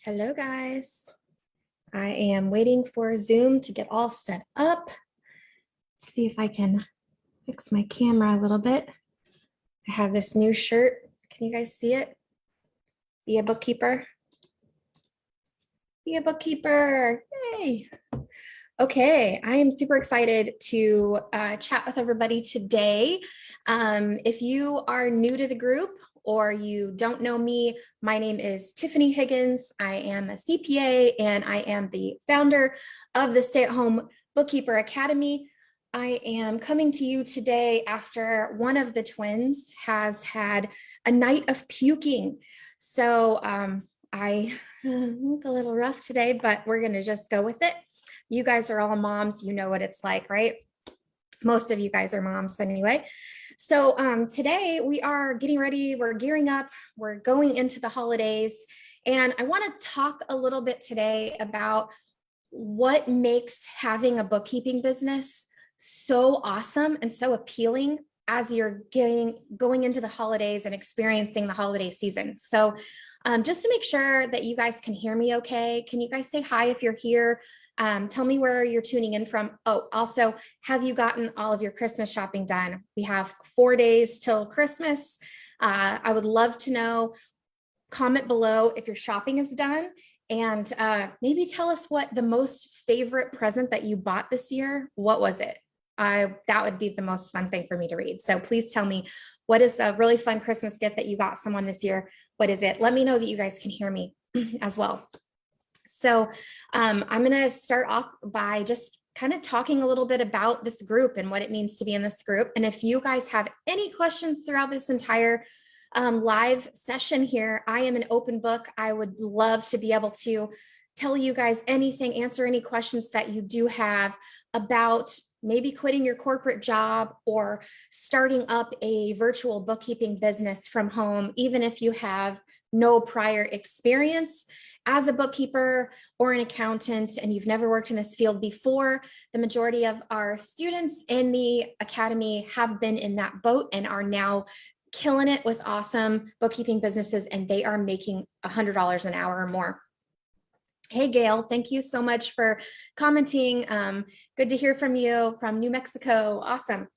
Hello, guys. I am waiting for Zoom to get all set up. Let's see if I can fix my camera a little bit. I have this new shirt. Can you guys see it? Be a bookkeeper. Be a bookkeeper. Yay. Okay, I am super excited to chat with everybody today. If you are new to the group or you don't know me, my name is Tiffany Higgins. I am a CPA and I am the founder of the Stay at Home Bookkeeper Academy. I am coming to you today after one of the twins has had a night of puking. So I look a little rough today, but we're gonna just go with it. You guys are all moms, you know what it's like, right? Most of you guys are moms anyway. So today we are getting ready, we're gearing up, we're going into the holidays, and I want to talk a little bit today about what makes having a bookkeeping business so awesome and so appealing as you're going into the holidays and experiencing the holiday season. So just to make sure that you guys can hear me okay, can you guys say hi if you're here? Tell me where you're tuning in from. Oh, also, have you gotten all of your Christmas shopping done? We have 4 days till Christmas. I would love to know. Comment below if your shopping is done, and maybe tell us what the most favorite present that you bought this year. What was it? That would be the most fun thing for me to read. So please tell me, what is a really fun Christmas gift that you got someone this year? What is it? Let me know that you guys can hear me as well. So I'm going to start off by just kind of talking a little bit about this group and what it means to be in this group. And if you guys have any questions throughout this entire live session here, I am an open book. I would love to be able to tell you guys anything, answer any questions that you do have about maybe quitting your corporate job or starting up a virtual bookkeeping business from home, even if you have no prior experience as a bookkeeper or an accountant and you've never worked in this field before. The majority of our students in the academy have been in that boat and are now killing it with awesome bookkeeping businesses, and they are making $100 an hour or more. Hey, Gail, thank you so much for commenting. Good to hear from you from New Mexico. Awesome.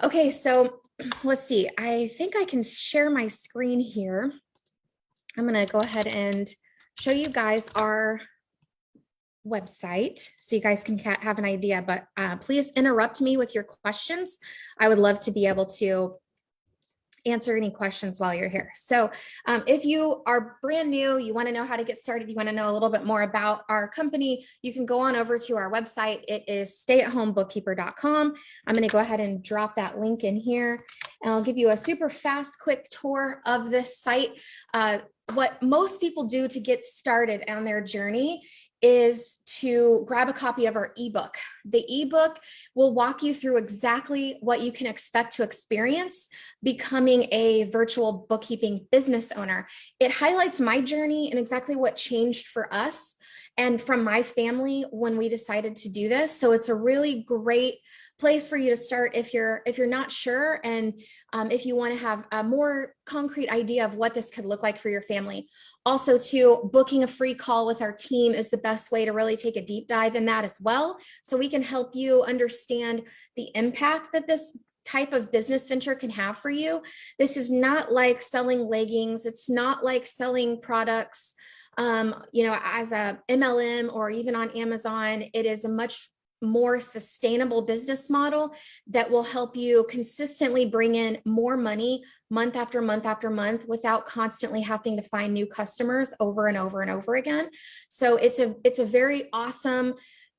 Okay, so let's see. I think I can share my screen here. I'm going to go ahead and show you guys our website so you guys can have an idea, but please interrupt me with your questions. I would love to be able to answer any questions while you're here. So if you are brand new, you want to know how to get started, you want to know a little bit more about our company, you can go on over to our website. It is stayatHomeBookkeeper.com. I'm going to go ahead and drop that link in here, and I'll give you a super fast, quick tour of this site. What most people do to get started on their journey is to grab a copy of our ebook. The ebook will walk you through exactly what you can expect to experience becoming a virtual bookkeeping business owner. It highlights my journey and exactly what changed for us and from my family when we decided to do this. So it's a really great place for you to start if you're not sure, and if you want to have a more concrete idea of what this could look like for your family. Also, too, booking a free call with our team is the best way to really take a deep dive in that as well, so we can help you understand the impact that this type of business venture can have for you. This is not like selling leggings. It's not like selling products, as a MLM or even on Amazon. It is a much more sustainable business model that will help you consistently bring in more money month after month after month without constantly having to find new customers over and over and over again. So it's a very awesome,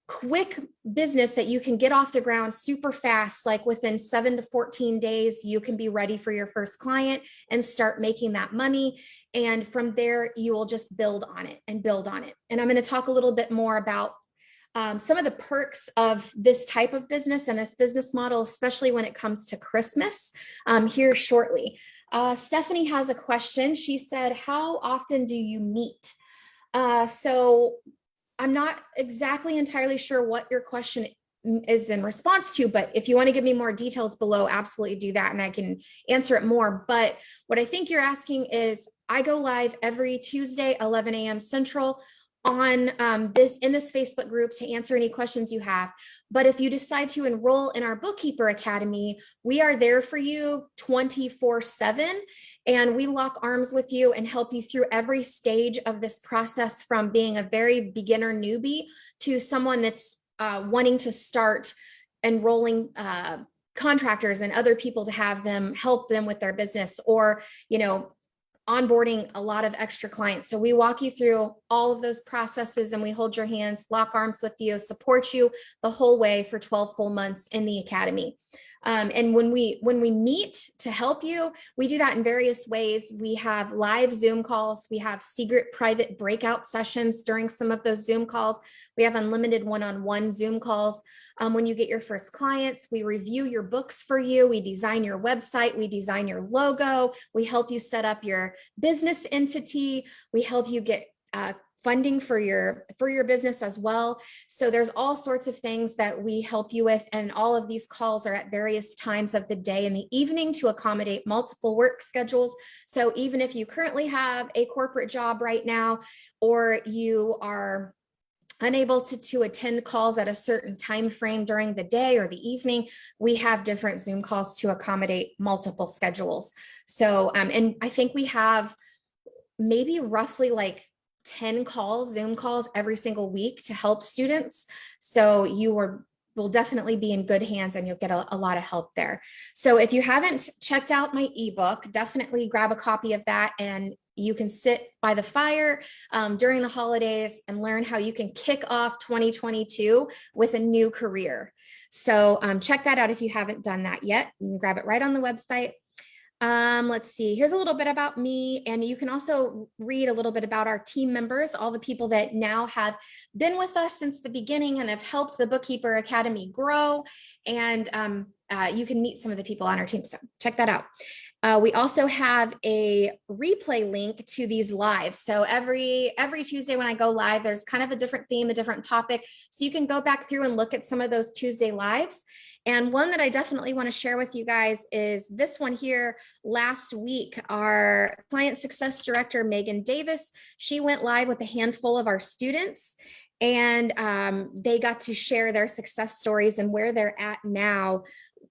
quick business that you can get off the ground super fast. Like within 7 to 14 days, you can be ready for your first client and start making that money. And from there, you will just build on it and build on it. And I'm going to talk a little bit more about some of the perks of this type of business and this business model, especially when it comes to Christmas, here shortly. Stephanie has a question. She said, how often do you meet? So I'm not exactly entirely sure what your question is in response to, but if you want to give me more details below, absolutely do that and I can answer it more. But what I think you're asking is, I go live every Tuesday, 11 a.m. Central on in this Facebook group to answer any questions you have. But if you decide to enroll in our Bookkeeper Academy, we are there for you 24/7, and we lock arms with you and help you through every stage of this process, from being a very beginner newbie to someone that's wanting to start enrolling contractors and other people to have them help them with their business, or, onboarding a lot of extra clients. So we walk you through all of those processes, and we hold your hands, lock arms with you, support you the whole way for 12 full months in the academy. And when we meet to help you, we do that in various ways. We have live Zoom calls. We have secret private breakout sessions during some of those Zoom calls. We have unlimited one-on-one Zoom calls. When you get your first clients, we review your books for you. We design your website. We design your logo. We help you set up your business entity. We help you get funding for your business as well. So there's all sorts of things that we help you with. And all of these calls are at various times of the day and the evening to accommodate multiple work schedules. So even if you currently have a corporate job right now, or you are unable to attend calls at a certain time frame during the day or the evening, we have different Zoom calls to accommodate multiple schedules. So, and I think we have maybe roughly like 10 calls, Zoom calls every single week to help students. So you will definitely be in good hands, and you'll get a lot of help there. So if you haven't checked out my ebook, definitely grab a copy of that, and you can sit by the fire during the holidays and learn how you can kick off 2022 with a new career. So check that out if you haven't done that yet. You can grab it right on the website. Let's see, here's a little bit about me, and you can also read a little bit about our team members, all the people that now have been with us since the beginning and have helped the Bookkeeper Academy grow. And you can meet some of the people on our team, so check that out. We also have a replay link to these lives. So every Tuesday when I go live, there's kind of a different theme, a different topic. So you can go back through and look at some of those Tuesday lives. And one that I definitely want to share with you guys is this one here. Last week, our client success director, Megan Davis, she went live with a handful of our students, and they got to share their success stories and where they're at now.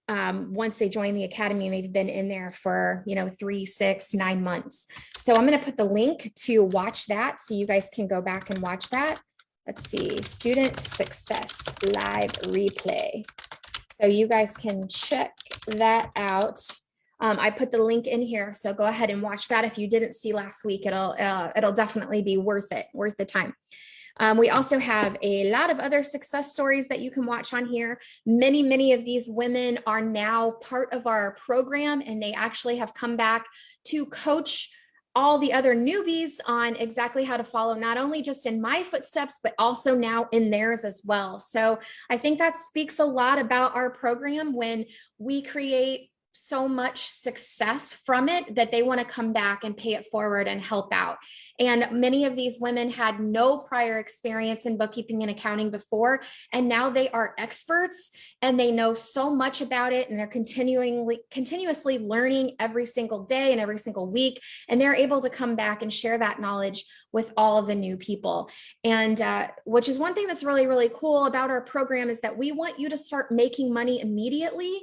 Once they join the academy, and they've been in there for 3, 6, 9 months. So I'm going to put the link to watch that, so you guys can go back and watch that. Let's see, student success live replay. So you guys can check that out. I put the link in here, so go ahead and watch that. If you didn't see last week, it'll definitely be worth the time. We also have a lot of other success stories that you can watch on here. Many of these women are now part of our program, and they actually have come back to coach all the other newbies on exactly how to follow, not only just in my footsteps, but also now in theirs as well. So I think that speaks a lot about our program when we create so much success from it that they want to come back and pay it forward and help out. And many of these women had no prior experience in bookkeeping and accounting before, and now they are experts and they know so much about it, and they're continuously learning every single day and every single week, and they're able to come back and share that knowledge with all of the new people. And which is one thing that's really cool about our program, is that we want you to start making money immediately,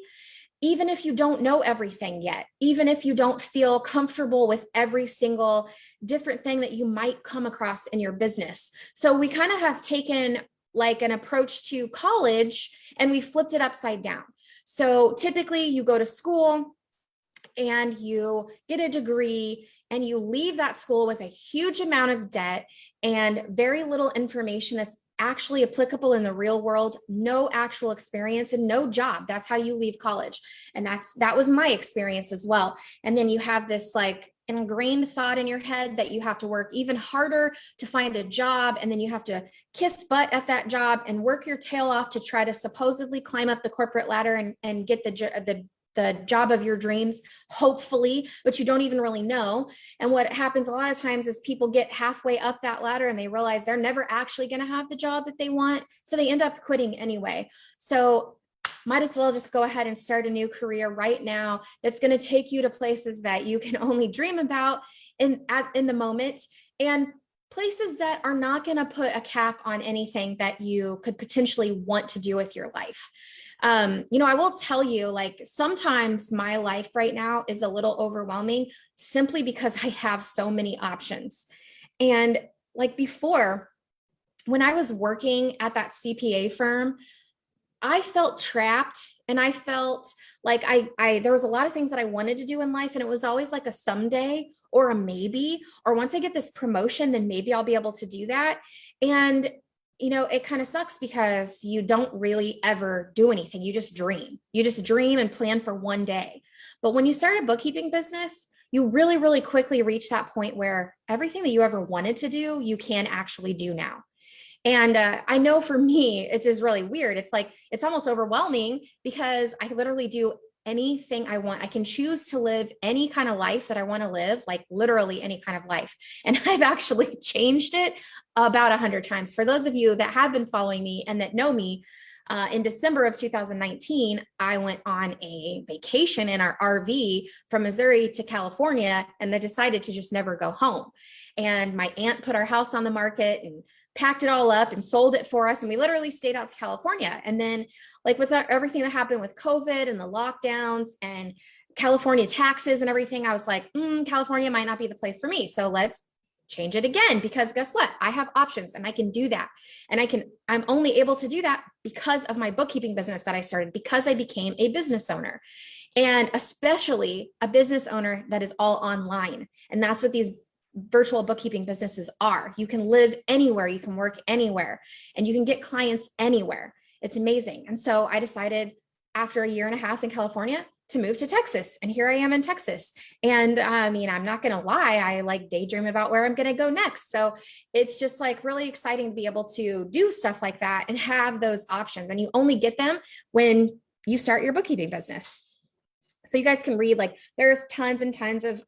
even if you don't know everything yet, even if you don't feel comfortable with every single different thing that you might come across in your business. So we kind of have taken like an approach to college, and we flipped it upside down. So typically you go to school and you get a degree, and you leave that school with a huge amount of debt and very little information that's actually applicable in the real world, no actual experience and no job. That's how you leave college. And that was my experience as well. And then you have this like ingrained thought in your head that you have to work even harder to find a job. And then you have to kiss butt at that job and work your tail off to try to supposedly climb up the corporate ladder and get the job of your dreams, hopefully, but you don't even really know. And what happens a lot of times is people get halfway up that ladder and they realize they're never actually going to have the job that they want. So they end up quitting anyway. So might as well just go ahead and start a new career right now that's going to take you to places that you can only dream about in the moment, and places that are not going to put a cap on anything that you could potentially want to do with your life. I will tell you, like, sometimes my life right now is a little overwhelming simply because I have so many options. And like before, when I was working at that CPA firm, I felt trapped, and I felt like there was a lot of things that I wanted to do in life, and it was always like a someday or a maybe, or once I get this promotion, then maybe I'll be able to do that. And it kind of sucks because you don't really ever do anything. You just dream. You just dream and plan for one day. But when you start a bookkeeping business, you really, really quickly reach that point where everything that you ever wanted to do, you can actually do now. And I know for me, it is really weird. It's like, it's almost overwhelming because I literally do anything I want. I can choose to live any kind of life that I want to live, like literally any kind of life. And I've actually changed it about 100 times. For those of you that have been following me and that know me, in December of 2019, I went on a vacation in our RV from Missouri to California, and I decided to just never go home. And my aunt put our house on the market and packed it all up and sold it for us. And we literally stayed out to California. And then, like, with everything that happened with COVID and the lockdowns and California taxes and everything, I was like, California might not be the place for me. So let's change it again, because guess what? I have options and I can do that. And I'm only able to do that because of my bookkeeping business that I started, because I became a business owner, and especially a business owner that is all online. And that's what these virtual bookkeeping businesses are. You can live anywhere, you can work anywhere, and you can get clients anywhere. It's amazing. And so I decided after a year and a half in California to move to Texas. And here I am in Texas. And I mean, I'm not going to lie, I like daydream about where I'm going to go next. So it's just like really exciting to be able to do stuff like that and have those options. And you only get them when you start your bookkeeping business. So you guys can read, like, there's tons and tons of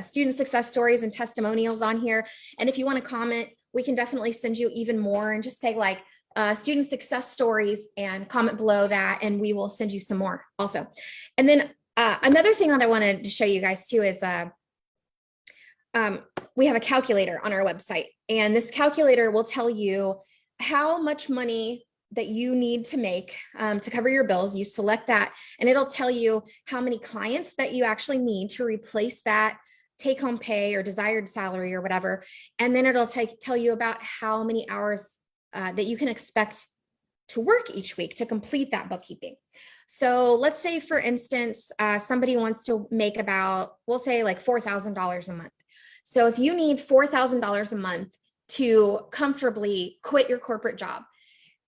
student success stories and testimonials on here. And if you want to comment, we can definitely send you even more, and just say like student success stories and comment below that, and we will send you some more also. And then another thing that I wanted to show you guys too is we have a calculator on our website, and this calculator will tell you how much money that you need to make to cover your bills. You select that, and it'll tell you how many clients that you actually need to replace that take-home pay or desired salary or whatever. And then it'll tell you about how many hours that you can expect to work each week to complete that bookkeeping. So let's say, for instance, somebody wants to make about, we'll say like $4,000 a month. So if you need $4,000 a month to comfortably quit your corporate job,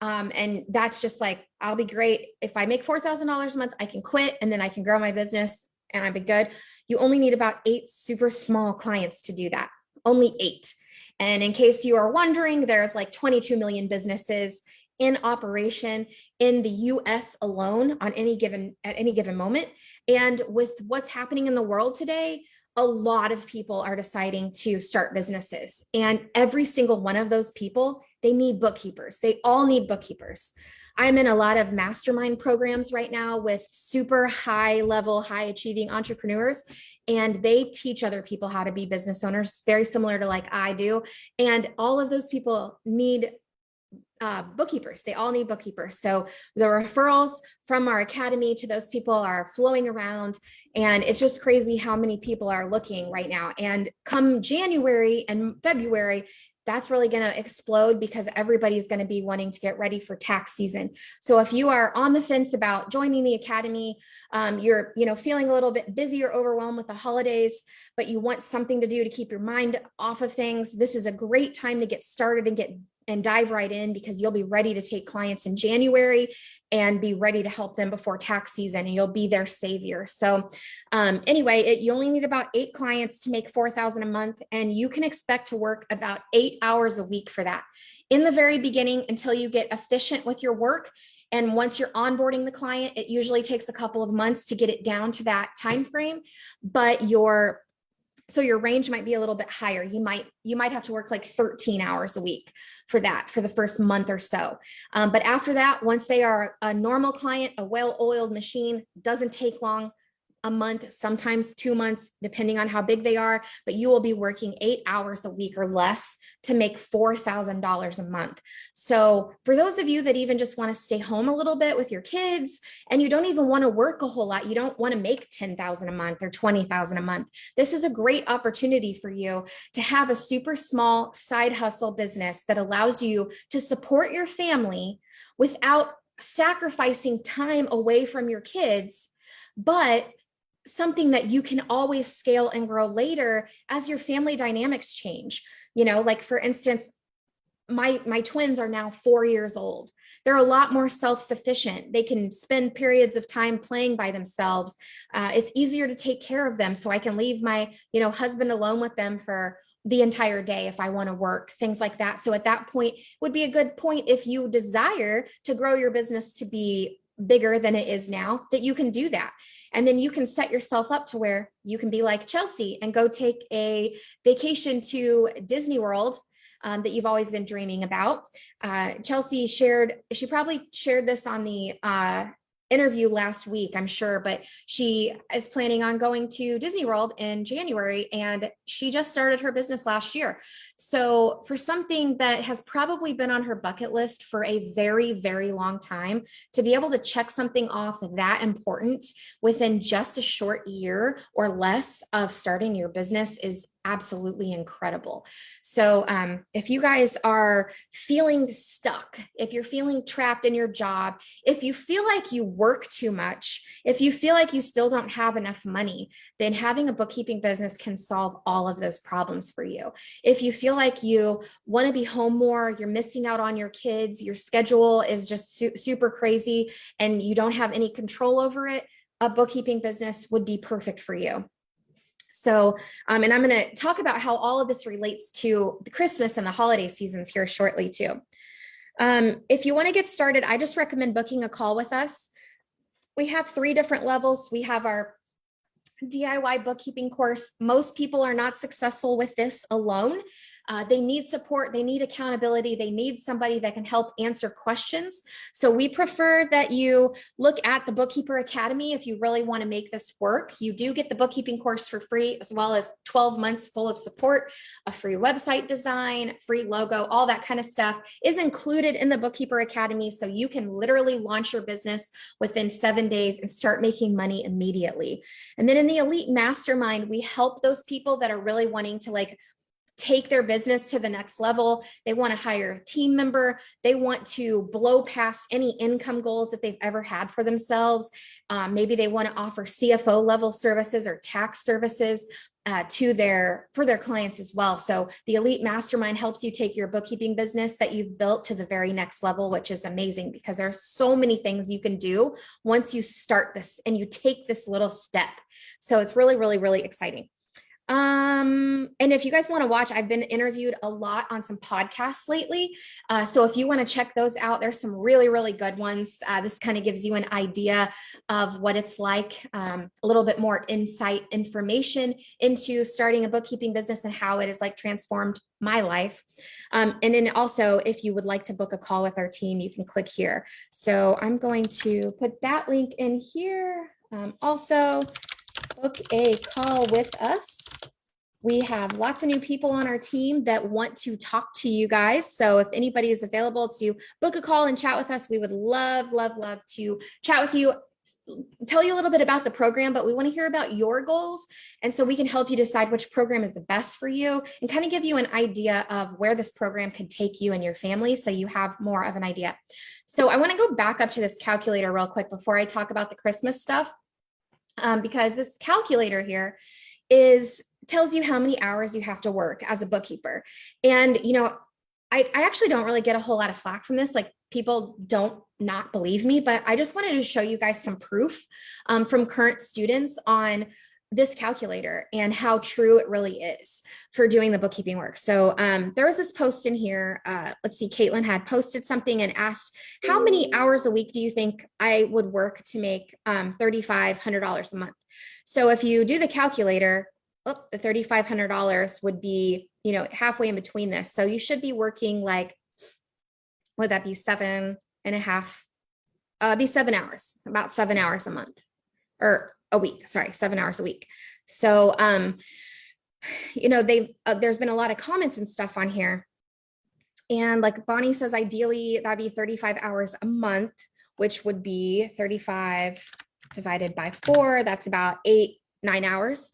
and that's just like, I'll be great. If I make $4,000 a month, I can quit and then I can grow my business and I'll be good. You only need about 8 super small clients to do that, only 8. And in case you are wondering, there's like 22 million businesses in operation in the US alone at any given moment. And with what's happening in the world today, a lot of people are deciding to start businesses, and every single one of those people, they need bookkeepers. They all need bookkeepers. I'm in a lot of mastermind programs right now with super high level, high achieving entrepreneurs, and they teach other people how to be business owners, very similar to like I do. And all of those people need bookkeepers. They all need bookkeepers. So the referrals from our academy to those people are flowing around, and it's just crazy how many people are looking right now. And come January and February, that's really going to explode because everybody's going to be wanting to get ready for tax season. So if you are on the fence about joining the academy, you're feeling a little bit busy or overwhelmed with the holidays, but you want something to do to keep your mind off of things, this is a great time to get started and dive right in, because you'll be ready to take clients in January and be ready to help them before tax season, and you'll be their savior. So anyway, you only need about 8 clients to make $4,000 a month, and you can expect to work about 8 hours a week for that in the very beginning until you get efficient with your work. And once you're onboarding the client, it usually takes a couple of months to get it down to that time frame, but your So your range might be a little bit higher. You might have to work like 13 hours a week for that for the first month or so. But after that, once they are a normal client, a well-oiled machine, doesn't take long, a month, sometimes 2 months, depending on how big they are, but you will be working 8 hours a week or less to make $4,000 a month. So for those of you that even just want to stay home a little bit with your kids and you don't even want to work a whole lot, you don't want to make 10,000 a month or 20,000 a month, this is a great opportunity for you to have a super small side hustle business that allows you to support your family without sacrificing time away from your kids, but something that you can always scale and grow later as your family dynamics change. Like for instance, my twins are now 4 years old. They're a lot more self-sufficient. They can spend periods of time playing by themselves. It's easier to take care of them. So I can leave my, husband alone with them for the entire day if I want to work, things like that. So at that point would be a good point if you desire to grow your business to be bigger than it is now, that you can do that. And then you can set yourself up to where you can be like Chelsea and go take a vacation to Disney World that you've always been dreaming about. Chelsea she probably shared this on the interview last week, I'm sure, but she is planning on going to Disney World in January, and she just started her business last year. So for something that has probably been on her bucket list for a very, very long time, to be able to check something off that important within just a short year or less of starting your business is absolutely incredible. So if you guys are feeling stuck, if you're feeling trapped in your job, if you feel like you work too much, if you feel like you still don't have enough money, then having a bookkeeping business can solve all of those problems for you. If you feel like you want to be home more, you're missing out on your kids, your schedule is just super crazy and you don't have any control over it, a bookkeeping business would be perfect for you. So, and I'm going to talk about how all of this relates to the Christmas and the holiday seasons here shortly too. If you want to get started, I just recommend booking a call with us. We have 3 different levels. We have our DIY bookkeeping course. Most people are not successful with this alone. They need support, they need accountability, they need somebody that can help answer questions. So we prefer that you look at the Bookkeeper Academy if you really want to make this work. You do get the bookkeeping course for free, as well as 12 months full of support, a free website design, free logo, all that kind of stuff is included in the Bookkeeper Academy. So you can literally launch your business within 7 days and start making money immediately. And then in the Elite Mastermind, we help those people that are really wanting to take their business to the next level. They want to hire a team member. They want to blow past any income goals that they've ever had for themselves. Maybe they want to offer CFO level services or tax services for their clients as well. So the Elite Mastermind helps you take your bookkeeping business that you've built to the very next level, which is amazing because there's so many things you can do once you start this and you take this little step. So it's really, really, really exciting. And if you guys want to watch, I've been interviewed a lot on some podcasts lately. So if you want to check those out, there's some really, really good ones. This kind of gives you an idea of what it's like, a little bit more insight information into starting a bookkeeping business and how it has transformed my life. And then also, if you would like to book a call with our team, you can click here. So I'm going to put that link in here. Also, book a call with us. We have lots of new people on our team that want to talk to you guys. So if anybody is available to book a call and chat with us, we would love, love, love to chat with you, tell you a little bit about the program, but we want to hear about your goals. And so we can help you decide which program is the best for you and kind of give you an idea of where this program could take you and your family so you have more of an idea. So I want to go back up to this calculator real quick before I talk about the Christmas stuff, because this calculator here tells you how many hours you have to work as a bookkeeper. And, I actually don't really get a whole lot of flack from this. People don't not believe me, but I just wanted to show you guys some proof from current students on this calculator and how true it really is for doing the bookkeeping work. So there was this post in here. Let's see, Caitlin had posted something and asked, how many hours a week do you think I would work to make $3,500 a month? So if you do the calculator, the $3,500 would be, halfway in between this. So you should be working like, would that be 7.5? Be 7 hours, about 7 hours a month or a week. Sorry, 7 hours a week. So, there's been a lot of comments and stuff on here. And like Bonnie says, ideally that'd be 35 hours a month, which would be 35 divided by 4. That's about 8-9 hours.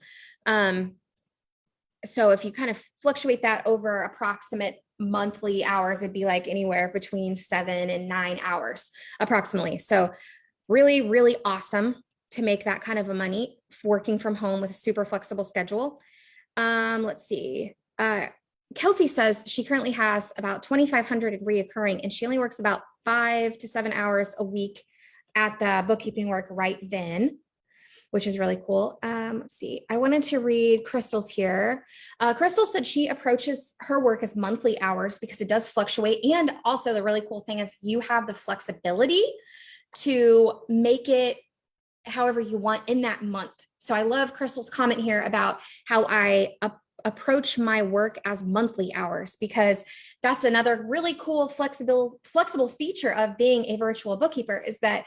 So if you kind of fluctuate that over approximate monthly hours, it'd be like anywhere between 7 and 9 hours approximately. So really, really awesome to make that kind of a money working from home with a super flexible schedule. Let's see. Kelsey says she currently has about 2,500 in reoccurring, and she only works about 5 to 7 hours a week at the bookkeeping work right then, which is really cool. Let's see. I wanted to read Crystal's here. Crystal said she approaches her work as monthly hours because it does fluctuate. And also the really cool thing is you have the flexibility to make it however you want in that month. So I love Crystal's comment here about how I approach my work as monthly hours, because that's another really cool flexible feature of being a virtual bookkeeper is that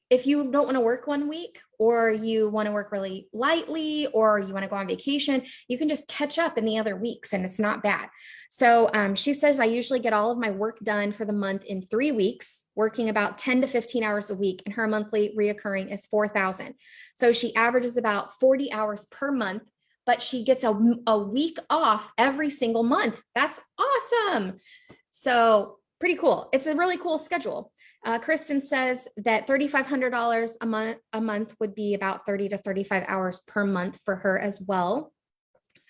if you don't want to work one week, or you want to work really lightly, or you want to go on vacation, you can just catch up in the other weeks and it's not bad. So she says, I usually get all of my work done for the month in 3 weeks, working about 10 to 15 hours a week, and her monthly reoccurring is 4,000. So she averages about 40 hours per month, but she gets a week off every single month. That's awesome. So pretty cool. It's a really cool schedule. Kristen says that $3,500 a month would be about 30 to 35 hours per month for her as well.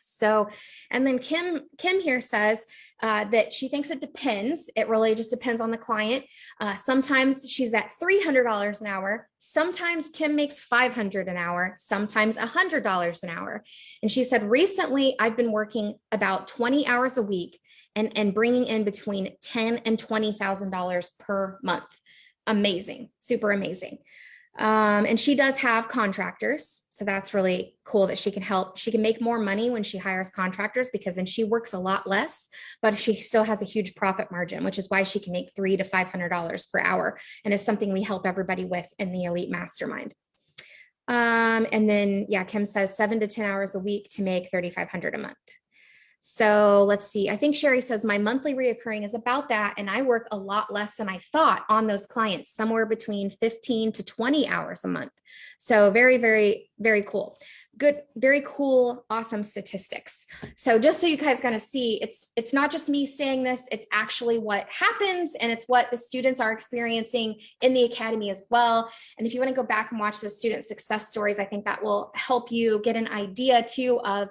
So, and then Kim here says that she thinks it depends. It really just depends on the client. Sometimes she's at $300 an hour. Sometimes Kim makes $500 an hour, sometimes $100 an hour. And she said, recently I've been working about 20 hours a week and bringing in between $10,000 and $20,000 per month. Amazing, super amazing. And she does have contractors. So that's really cool that she can help. She can make more money when she hires contractors, because then she works a lot less, but she still has a huge profit margin, which is why she can make $300 to $500 per hour. And it's something we help everybody with in the Elite Mastermind. And then, yeah, Kim says 7 to 10 hours a week to make $3,500 a month. So let's see. I think Sherry says my monthly reoccurring is about that. And I work a lot less than I thought on those clients, somewhere between 15 to 20 hours a month. So very, very, very cool. Good, very cool, awesome statistics. So just so you guys kind of see, it's not just me saying this, it's actually what happens, and it's what the students are experiencing in the academy as well. And if you want to go back and watch the student success stories, I think that will help you get an idea too of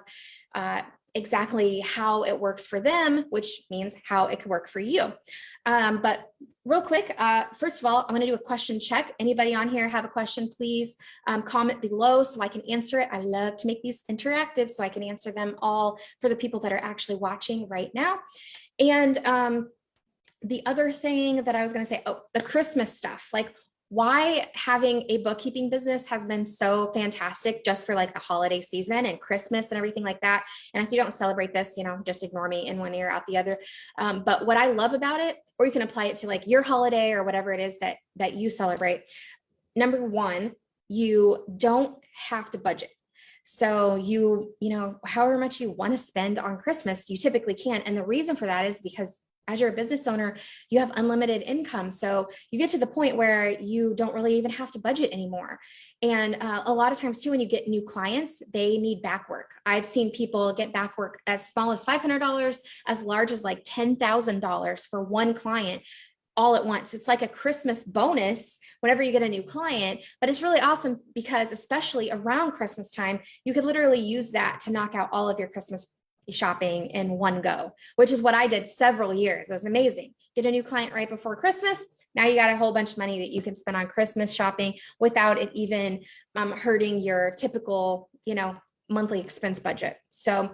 exactly how it works for them, which means how it could work for you. But real quick, first of all, I'm going to do a question check. Anybody on here have a question, please comment below so I can answer it. I love to make these interactive so I can answer them all for the people that are actually watching right now. And the other thing that I was going to say, the Christmas stuff, like why having a bookkeeping business has been so fantastic just for like the holiday season and Christmas and everything like that. And if you don't celebrate this, just ignore me in one ear out the other. But what I love about it, or you can apply it to like your holiday or whatever it is that you celebrate. Number one, you don't have to budget. So you however much you want to spend on Christmas, you typically can. And the reason for that is because as you're a business owner, you have unlimited income. So you get to the point where you don't really even have to budget anymore. And a lot of times too, when you get new clients, they need back work. I've seen people get back work as small as $500, as large as like $10,000 for one client all at once. It's like a Christmas bonus whenever you get a new client, but it's really awesome because especially around Christmas time, you could literally use that to knock out all of your Christmas shopping in one go, which is what I did several years. It was amazing. Get a new client right before Christmas. Now you got a whole bunch of money that you can spend on Christmas shopping without it even hurting your typical, monthly expense budget. So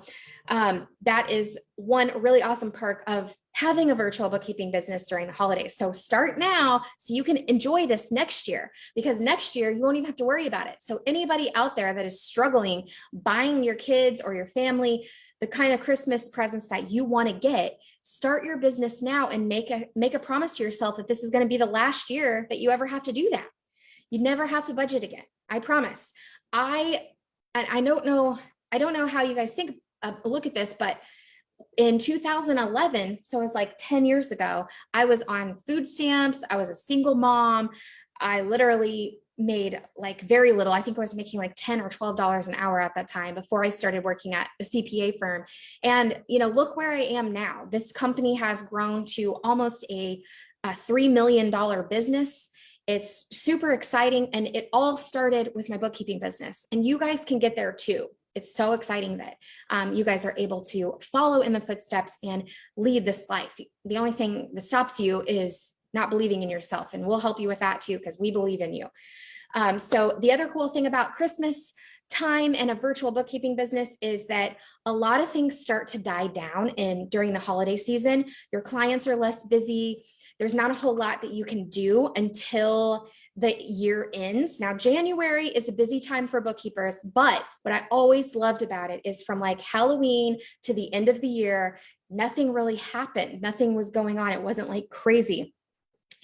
that is one really awesome perk of having a virtual bookkeeping business during the holidays. So start now so you can enjoy this next year, because next year you won't even have to worry about it. So anybody out there that is struggling buying your kids or your family the kind of Christmas presents that you want to get, start your business now and make a promise to yourself that this is going to be the last year that you ever have to do that. You never have to budget again. I promise. I don't know how you guys think, look at this, but in 2011, so it was like 10 years ago, I was on food stamps. I was a single mom. I literally made like very little. I think I was making like $10 or $12 an hour at that time before I started working at a CPA firm. And, look where I am now. This company has grown to almost a $3 million business. It's super exciting. And it all started with my bookkeeping business. And you guys can get there too. It's so exciting that you guys are able to follow in the footsteps and lead this life. The only thing that stops you is not believing in yourself. And we'll help you with that too, because we believe in you. So the other cool thing about Christmas time and a virtual bookkeeping business is that a lot of things start to die down during the holiday season. Your clients are less busy. There's not a whole lot that you can do until the year ends. Now, January is a busy time for bookkeepers, but what I always loved about it is from like Halloween to the end of the year, nothing really happened. Nothing was going on. It wasn't like crazy.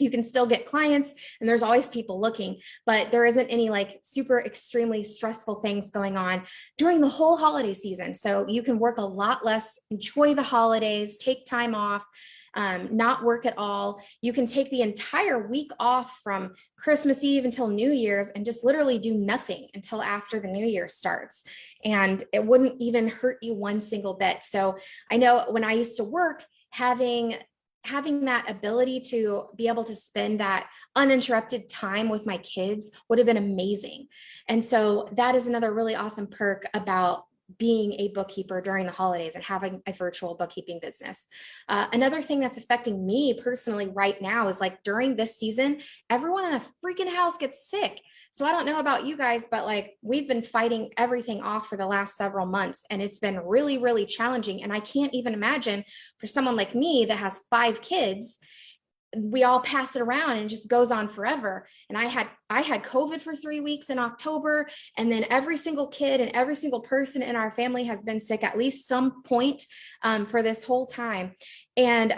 You can still get clients and there's always people looking, but there isn't any like super extremely stressful things going on during the whole holiday season. So you can work a lot less, enjoy the holidays, take time off, not work at all. You can take the entire week off from Christmas Eve until New Year's and just literally do nothing until after the New Year starts. And it wouldn't even hurt you one single bit. So I know when I used to work, having that ability to be able to spend that uninterrupted time with my kids would have been amazing. And so that is another really awesome perk about being a bookkeeper during the holidays and having a virtual bookkeeping business. Another thing that's affecting me personally right now is like during this season, everyone in the freaking house gets sick. So I don't know about you guys, but like we've been fighting everything off for the last several months and it's been really, really challenging. And I can't even imagine for someone like me that has 5 kids, we all pass it around and it just goes on forever. And I had COVID for 3 weeks in October. And then every single kid and every single person in our family has been sick at least some point for this whole time. And,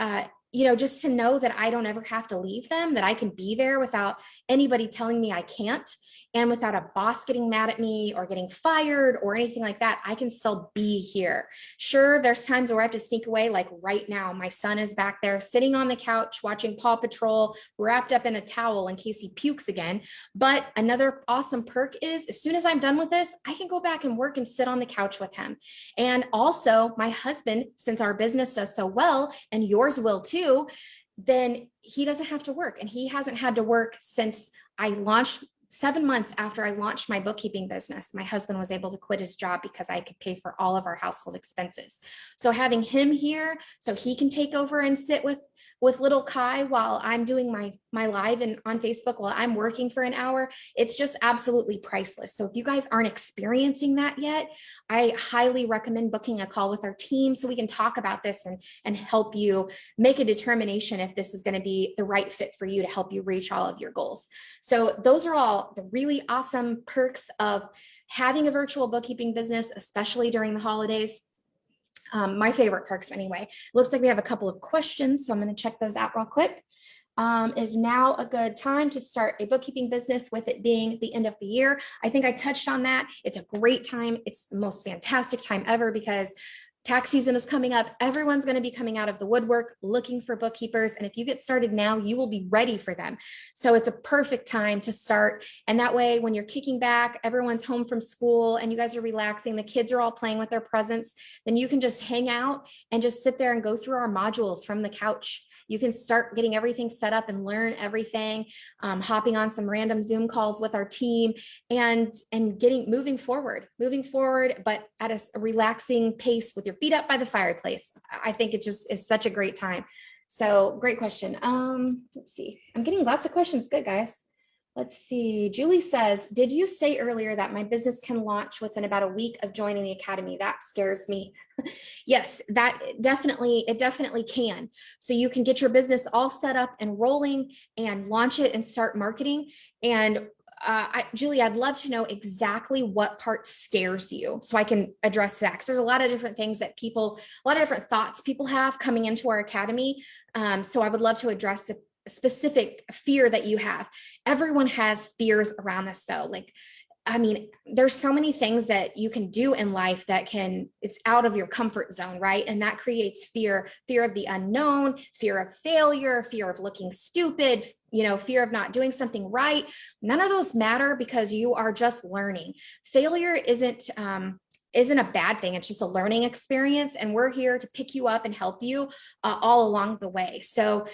just to know that I don't ever have to leave them, that I can be there without anybody telling me I can't, and without a boss getting mad at me or getting fired or anything like that, I can still be here. Sure, there's times where I have to sneak away. Like right now, my son is back there sitting on the couch watching Paw Patrol, wrapped up in a towel in case he pukes again. But another awesome perk is as soon as I'm done with this, I can go back and work and sit on the couch with him. And also my husband, since our business does so well and yours will too, then he doesn't have to work. And he hasn't had to work since I launched 7 months after I launched my bookkeeping business. My husband was able to quit his job because I could pay for all of our household expenses. So having him here so he can take over and sit with little Kai while I'm doing my live and on Facebook while I'm working for an hour, it's just absolutely priceless. So if you guys aren't experiencing that yet, I highly recommend booking a call with our team so we can talk about this and help you make a determination if this is going to be the right fit for you to help you reach all of your goals. So those are all the really awesome perks of having a virtual bookkeeping business, especially during the holidays. My favorite perks anyway. Looks like we have a couple of questions, so I'm going to check those out real quick. Is now a good time to start a bookkeeping business with it being the end of the year? I think I touched on that. It's a great time. It's the most fantastic time ever because tax season is coming up. Everyone's going to be coming out of the woodwork looking for bookkeepers. And if you get started now, you will be ready for them. So it's a perfect time to start. And that way, when you're kicking back, everyone's home from school and you guys are relaxing, the kids are all playing with their presents, then you can just hang out and just sit there and go through our modules from the couch. You can start getting everything set up and learn everything, hopping on some random Zoom calls with our team and moving forward, but at a relaxing pace with your feet up by the fireplace. I think it just is such a great time. So great question. Let's see. I'm getting lots of questions. Good, guys. Let's see. Julie says, did you say earlier that my business can launch within about a week of joining the academy? That scares me. Yes, it definitely can. So you can get your business all set up and rolling and launch it and start marketing. And Julie, I'd love to know exactly what part scares you so I can address that. Because there's a lot of different things that a lot of different thoughts people have coming into our academy. So I would love to address the specific fear that you have. Everyone has fears around this though. Like, I mean, there's so many things that you can do in life it's out of your comfort zone, right? And that creates fear of the unknown, fear of failure, fear of looking stupid, fear of not doing something right. None of those matter because you are just learning. Failure isn't a bad thing. It's just a learning experience. And we're here to pick you up and help you all along the way. So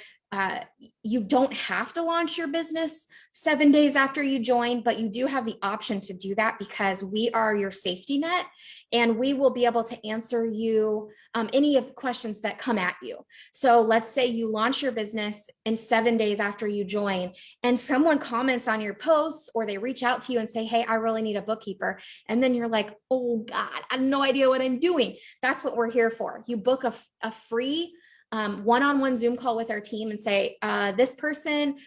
you don't have to launch your business 7 days after you join, but you do have the option to do that because we are your safety net and we will be able to answer you any of the questions that come at you. So let's say you launch your business and 7 days after you join and someone comments on your posts or they reach out to you and say, hey, I really need a bookkeeper. And then you're like, oh God, I have no idea what I'm doing. That's what we're here for. You book a free one-on-one Zoom call with our team and say, this person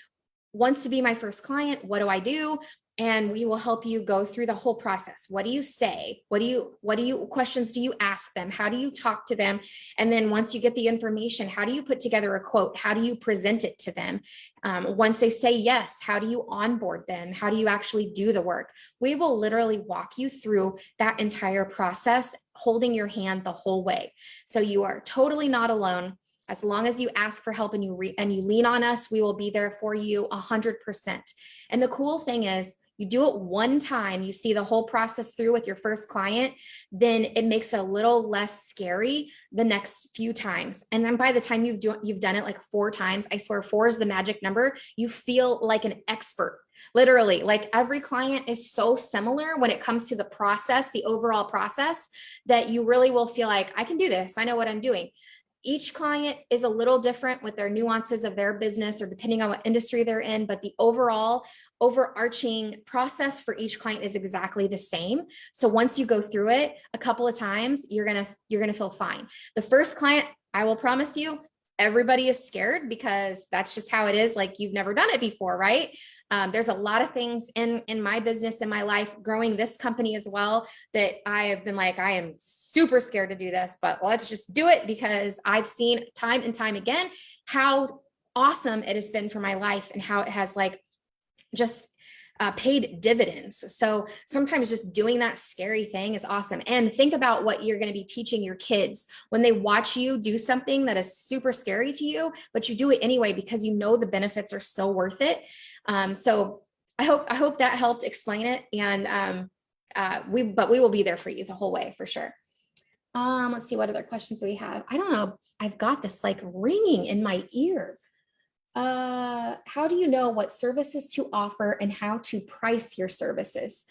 wants to be my first client. What do I do? And we will help you go through the whole process. What do you say? What questions do you ask them? How do you talk to them? And then once you get the information, how do you put together a quote? How do you present it to them? Once they say yes, how do you onboard them? How do you actually do the work? We will literally walk you through that entire process, holding your hand the whole way. So you are totally not alone. As long as you ask for help and you lean on us, we will be there for you 100%. And the cool thing is, you do it one time, you see the whole process through with your first client, then it makes it a little less scary the next few times. And then by the time you've done it like 4 times, I swear 4 is the magic number, you feel like an expert. Literally, like every client is so similar when it comes to the process, the overall process, that you really will feel like, I can do this. I know what I'm doing. Each client is a little different with their nuances of their business or depending on what industry they're in, but the overarching process for each client is exactly the same. So once you go through it a couple of times, you're going to feel fine. The first client, I will promise you, everybody is scared because that's just how it is. Like you've never done it before, right? There's a lot of things in my business, in my life, growing this company as well, that I have been like, I am super scared to do this, but let's just do it because I've seen time and time again how awesome it has been for my life and how it has like just paid dividends. So sometimes just doing that scary thing is awesome. And think about what you're going to be teaching your kids when they watch you do something that is super scary to you, but you do it anyway because you know the benefits are so worth it. So I hope that helped explain it. And we will be there for you the whole way for sure. Let's see, what other questions do we have? I don't know. I've got this like ringing in my ear. How do you know what services to offer and how to price your services?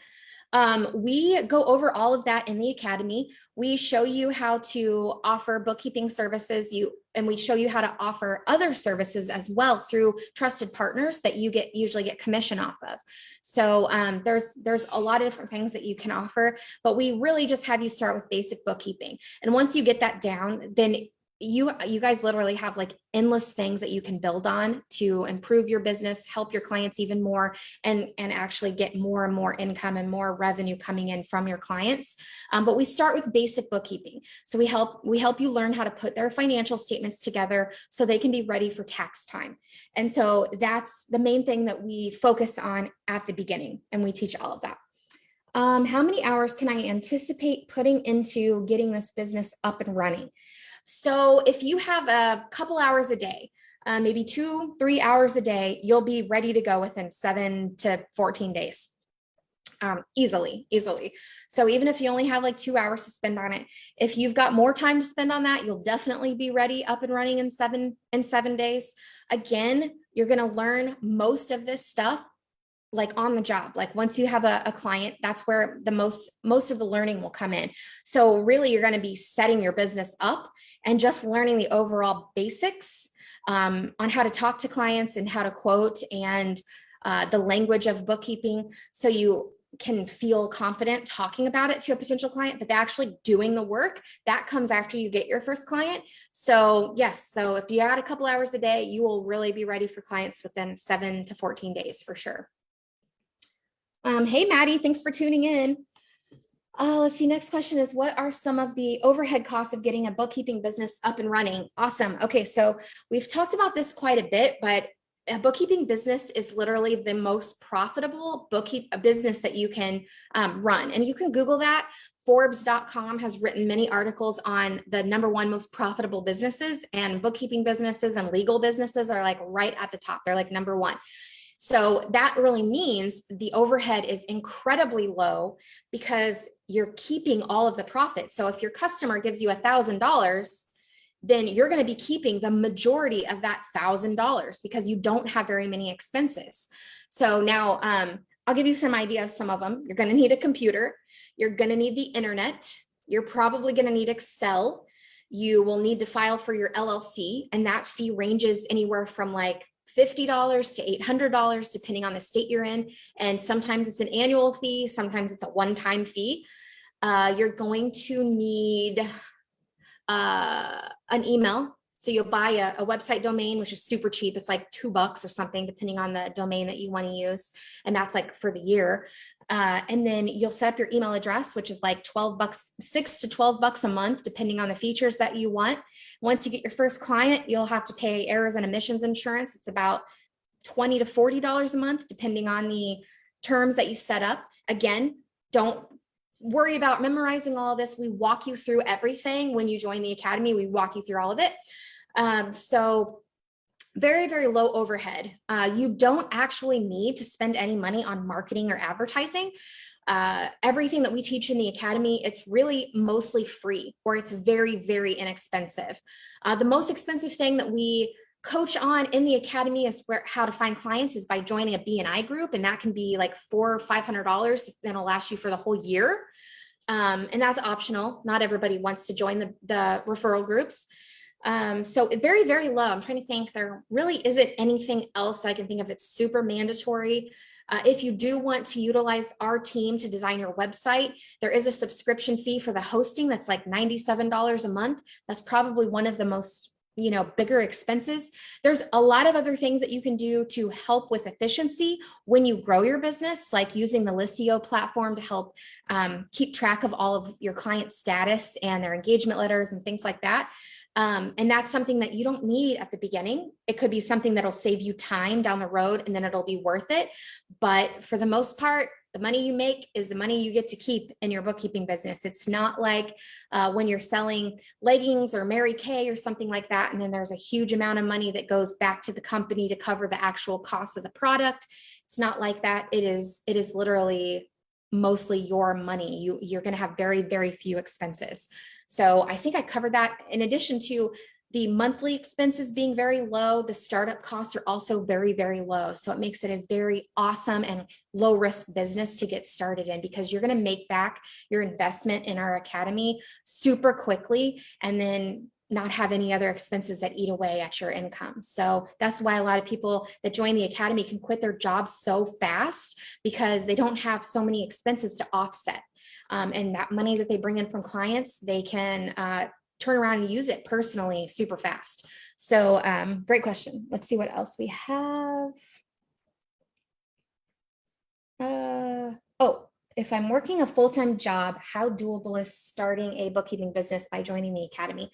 We go over all of that in the academy. We show you how to offer bookkeeping services, and we show you how to offer other services as well through trusted partners that you usually get commission off of. So there's a lot of different things that you can offer, but we really just have you start with basic bookkeeping. And once you get that down, then you guys literally have like endless things that you can build on to improve your business, help your clients even more, and actually get more and more income and more revenue coming in from your clients. But we start with basic bookkeeping. So we help you learn how to put their financial statements together so they can be ready for tax time. And so that's the main thing that we focus on at the beginning, and we teach all of that. How many hours can I anticipate putting into getting this business up and running? So if you have a couple hours a day, maybe 2-3 hours a day, you'll be ready to go within 7 to 14 days. Easily. So even if you only have like 2 hours to spend on it, if you've got more time to spend on that, you'll definitely be ready, up and running in 7 days. Again, you're going to learn most of this stuff like on the job. Like once you have a client, that's where the most of the learning will come in. So really you're going to be setting your business up and just learning the overall basics on how to talk to clients and how to quote and the language of bookkeeping, so you can feel confident talking about it to a potential client, but actually doing the work that comes after you get your first client. So yes, so if you add a couple hours a day, you will really be ready for clients within 7 to 14 days for sure. Hey, Maddie, thanks for tuning in. Let's see, next question is, what are some of the overhead costs of getting a bookkeeping business up and running? Awesome. Okay, so we've talked about this quite a bit, but a bookkeeping business is literally the most profitable business that you can run. And you can Google that. Forbes.com has written many articles on the #1 most profitable businesses, and bookkeeping businesses and legal businesses are like right at the top. They're like #1. So that really means the overhead is incredibly low because you're keeping all of the profit. So if your customer gives you $1,000, then you're going to be keeping the majority of that $1,000 because you don't have very many expenses. So now I'll give you some idea of some of them. You're going to need a computer. You're going to need the internet. You're probably going to need Excel. You will need to file for your LLC, and that fee ranges anywhere from like $50 to $800, depending on the state you're in. And sometimes it's an annual fee. Sometimes it's a one-time fee. You're going to need an email. So you'll buy a website domain, which is super cheap. It's like $2 or something, depending on the domain that you want to use. And that's like for the year. And then you'll set up your email address, which is like $12, $6 to $12 a month, depending on the features that you want. Once you get your first client, you'll have to pay errors and omissions insurance. It's about $20 to $40 a month, depending on the terms that you set up. Again, don't worry about memorizing all of this. We walk you through everything. When you join the academy, we walk you through all of it. So very, very low overhead. You don't actually need to spend any money on marketing or advertising. Everything that we teach in the academy, it's really mostly free, or it's very, very inexpensive. The most expensive thing that we coach on in the academy is how to find clients is by joining a BNI group. And that can be like $400 or $500. That'll last you for the whole year. And that's optional. Not everybody wants to join the referral groups. So very, very low. I'm trying to think, there really isn't anything else that I can think of that's super mandatory. If you do want to utilize our team to design your website, there is a subscription fee for the hosting that's like $97 a month. That's probably one of the most bigger expenses. There's a lot of other things that you can do to help with efficiency when you grow your business, like using the Listio platform to help keep track of all of your client status and their engagement letters and things like that. And that's something that you don't need at the beginning. It could be something that'll save you time down the road, and then it'll be worth it. But for the most part, the money you make is the money you get to keep in your bookkeeping business. It's not like when you're selling leggings or Mary Kay or something like that, and then there's a huge amount of money that goes back to the company to cover the actual cost of the product. It's not like that. It is literally mostly your money. You're going to have very, very few expenses. So I think I covered that. In addition to the monthly expenses being very low, the startup costs are also very, very low. So it makes it a very awesome and low risk business to get started in, because you're going to make back your investment in our academy super quickly, and then not have any other expenses that eat away at your income. So that's why a lot of people that join the academy can quit their jobs so fast, because they don't have so many expenses to offset. And that money that they bring in from clients, they can turn around and use it personally super fast. So great question. Let's see what else we have. If I'm working a full-time job, how doable is starting a bookkeeping business by joining the academy?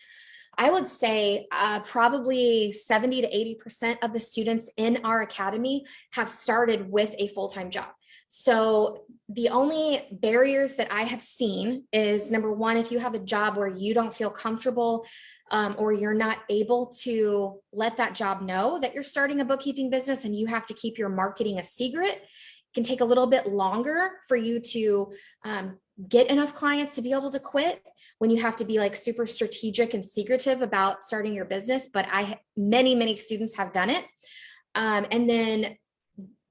I would say probably 70 to 80% of the students in our academy have started with a full-time job. So the only barriers that I have seen is, number one, if you have a job where you don't feel comfortable or you're not able to let that job know that you're starting a bookkeeping business and you have to keep your marketing a secret, it can take a little bit longer for you to get enough clients to be able to quit, when you have to be like super strategic and secretive about starting your business. But many students have done it. And then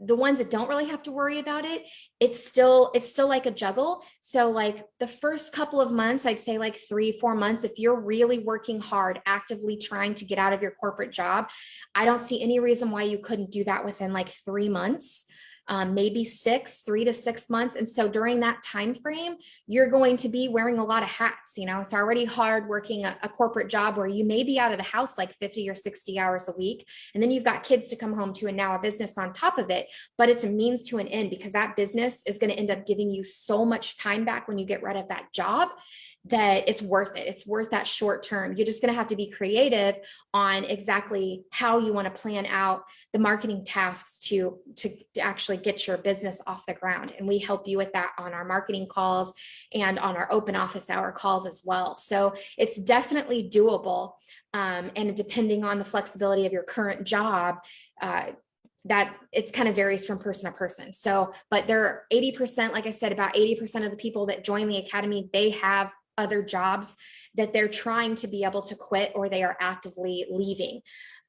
the ones that don't really have to worry about it, it's still like a juggle. So like the first couple of months, I'd say like 3-4 months, if you're really working hard, actively trying to get out of your corporate job, I don't see any reason why you couldn't do that within like 3 months. Maybe 3 to 6 months. And so during that time frame, you're going to be wearing a lot of hats. You know, it's already hard working a corporate job where you may be out of the house like 50 or 60 hours a week. And then you've got kids to come home to and now a business on top of it. But it's a means to an end, because that business is going to end up giving you so much time back when you get rid of that job that it's worth it. It's worth that short term. You're just going to have to be creative on exactly how you want to plan out the marketing tasks to actually get your business off the ground. And we help you with that on our marketing calls and on our open office hour calls as well. So it's definitely doable. And depending on the flexibility of your current job, that it's kind of varies from person to person. So, but there are 80%, like I said, about 80% of the people that join the academy, they have other jobs that they're trying to be able to quit, or they are actively leaving.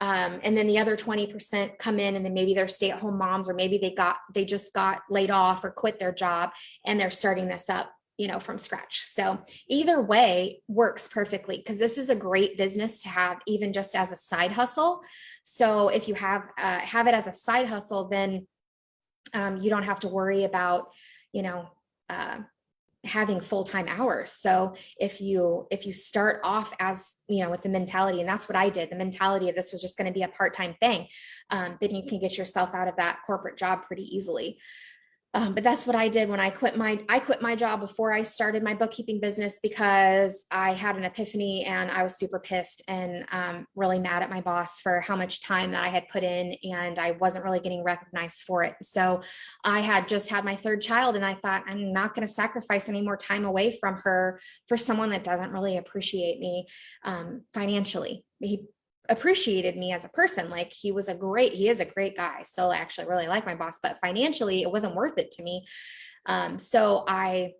And then the other 20% come in and then maybe they're stay-at-home moms, or maybe they just got laid off or quit their job and they're starting this up, you know, from scratch. So either way works perfectly, because this is a great business to have even just as a side hustle. So if you have it as a side hustle, then you don't have to worry about, you know, having full-time hours. So if you start off as, you know, with the mentality, and that's what I did, the mentality of this was just going to be a part-time thing, then you can get yourself out of that corporate job pretty easily. But that's what I did when I quit my job before I started my bookkeeping business, because I had an epiphany and I was super pissed and really mad at my boss for how much time that I had put in, and I wasn't really getting recognized for it. So I had just had my third child, and I thought, I'm not going to sacrifice any more time away from her for someone that doesn't really appreciate me financially. He appreciated me as a person. Like he is a great guy. Still actually really like my boss, but financially it wasn't worth it to me. So I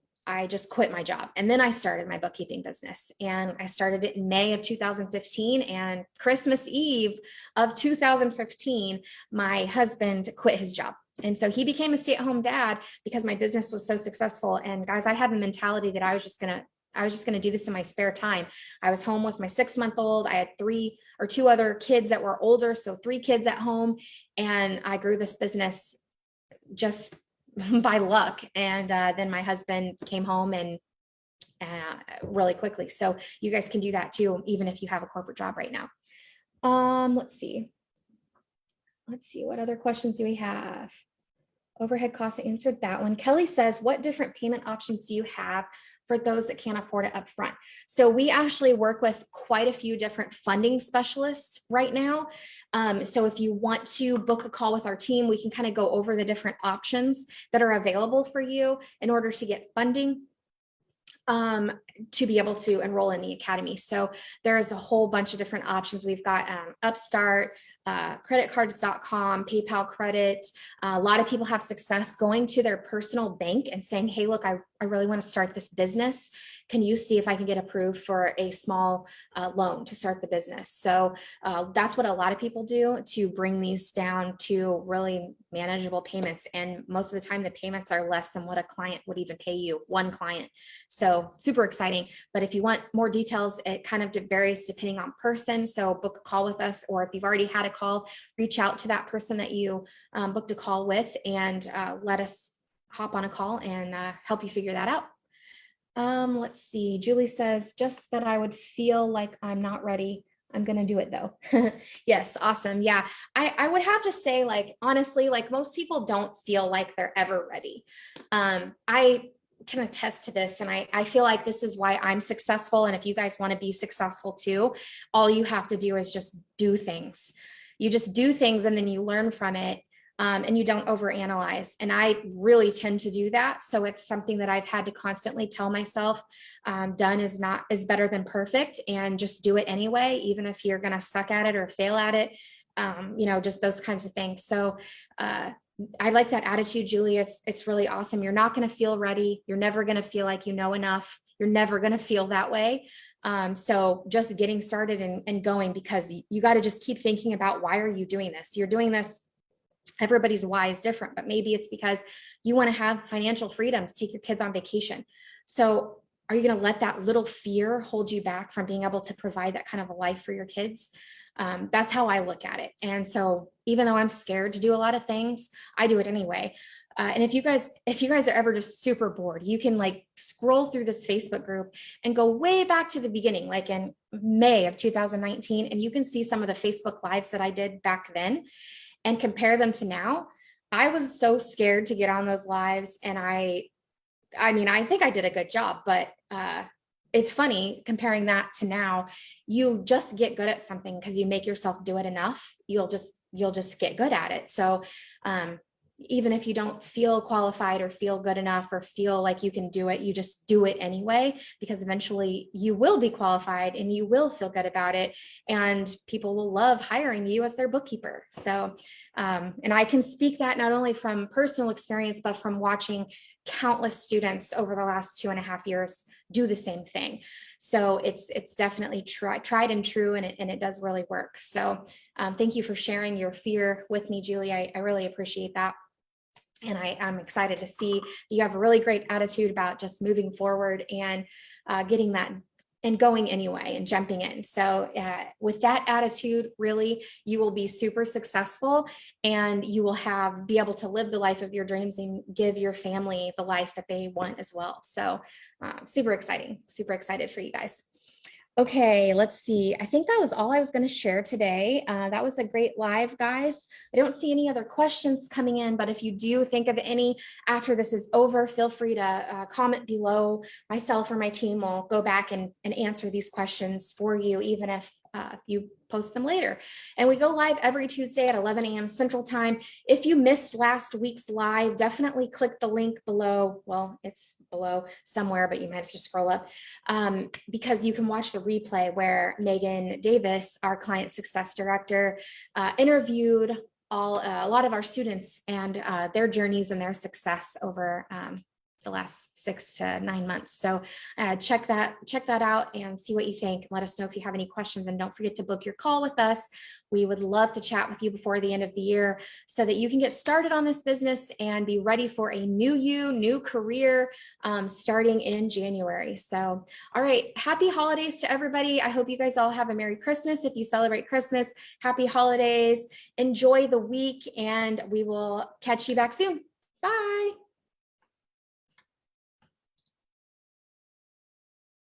just quit my job, and then I started my bookkeeping business, and I started it in May of 2015, and Christmas Eve of 2015, my husband quit his job. And so he became a stay-at-home dad because my business was so successful. And guys, I had the mentality that I was just going to do this in my spare time. I was home with my 6-month-old. I had 2 other kids that were older. So 3 kids at home. And I grew this business just by luck. And then my husband came home and really quickly. So you guys can do that too, even if you have a corporate job right now. Let's see. What other questions do we have? Overhead costs, I answered that one. Kelly says, what different payment options do you have for those that can't afford it up front? So we actually work with quite a few different funding specialists right now. So if you want to book a call with our team, we can kind of go over the different options that are available for you in order to get funding to be able to enroll in the academy. So there is a whole bunch of different options. We've got Upstart, creditcards.com, PayPal credit. A lot of people have success going to their personal bank and saying, hey, look, I really want to start this business. Can you see if I can get approved for a small loan to start the business? So that's what a lot of people do to bring these down to really manageable payments. And most of the time, the payments are less than what a client would even pay you, one client. So super exciting. But if you want more details, it kind of varies depending on person. So book a call with us, or if you've already had a call, reach out to that person that you booked a call with, and let us hop on a call and help you figure that out. Let's see. Julie says, just that I would feel like I'm not ready. I'm going to do it though. Yes. Awesome. Yeah. I would have to say, like, honestly, like most people don't feel like they're ever ready. I can attest to this. And I feel like this is why I'm successful. And if you guys want to be successful too, all you have to do is just do things. You just do things and then you learn from it. And you don't overanalyze. And I really tend to do that. So it's something that I've had to constantly tell myself, done is better than perfect, and just do it anyway, even if you're going to suck at it or fail at it, just those kinds of things. So I like that attitude, Julie. It's really awesome. You're not going to feel ready. You're never going to feel like you know enough. You're never going to feel that way. So just getting started and going, because you got to just keep thinking about, why are you doing this? You're doing this Everybody's why is different, but maybe it's because you want to have financial freedom to take your kids on vacation. So are you going to let that little fear hold you back from being able to provide that kind of a life for your kids? That's how I look at it. And so even though I'm scared to do a lot of things, I do it anyway. And if you guys are ever just super bored, you can like scroll through this Facebook group and go way back to the beginning, like in May of 2019, and you can see some of the Facebook lives that I did back then and compare them to now. I was so scared to get on those lives. And I mean, I think I did a good job, but it's funny comparing that to now. You just get good at something because you make yourself do it enough. You'll just get good at it. So even if you don't feel qualified or feel good enough or feel like you can do it, you just do it anyway, because eventually you will be qualified and you will feel good about it. And people will love hiring you as their bookkeeper. So, and I can speak that not only from personal experience, but from watching countless students over the last 2.5 years do the same thing. So it's definitely tried and true, and it does really work. So thank you for sharing your fear with me, Julie. I really appreciate that. And I'm excited to see you have a really great attitude about just moving forward and getting that and going anyway and jumping in. So with that attitude, really, you will be super successful, and you will be able to live the life of your dreams and give your family the life that they want as well. So super exciting, super excited for you guys. Okay, let's see. I think that was all I was going to share today. That was a great live, guys. I don't see any other questions coming in, but if you do think of any after this is over, feel free to comment below. Myself or my team will go back and answer these questions for you, even if you post them later. And we go live every Tuesday at 11 a.m. Central Time. If you missed last week's live, definitely click the link below. Well, it's below somewhere, but you might have to scroll up because you can watch the replay where Megan Davis, our client success director, interviewed a lot of our students and their journeys and their success over the last 6 to 9 months. So check that out and see what you think. Let us know if you have any questions, and don't forget to book your call with us. We would love to chat with you before the end of the year so that you can get started on this business and be ready for a new career starting in January. So, all right, happy holidays to everybody. I hope you guys all have a Merry Christmas. If you celebrate Christmas, happy holidays. Enjoy the week, and we will catch you back soon. Bye.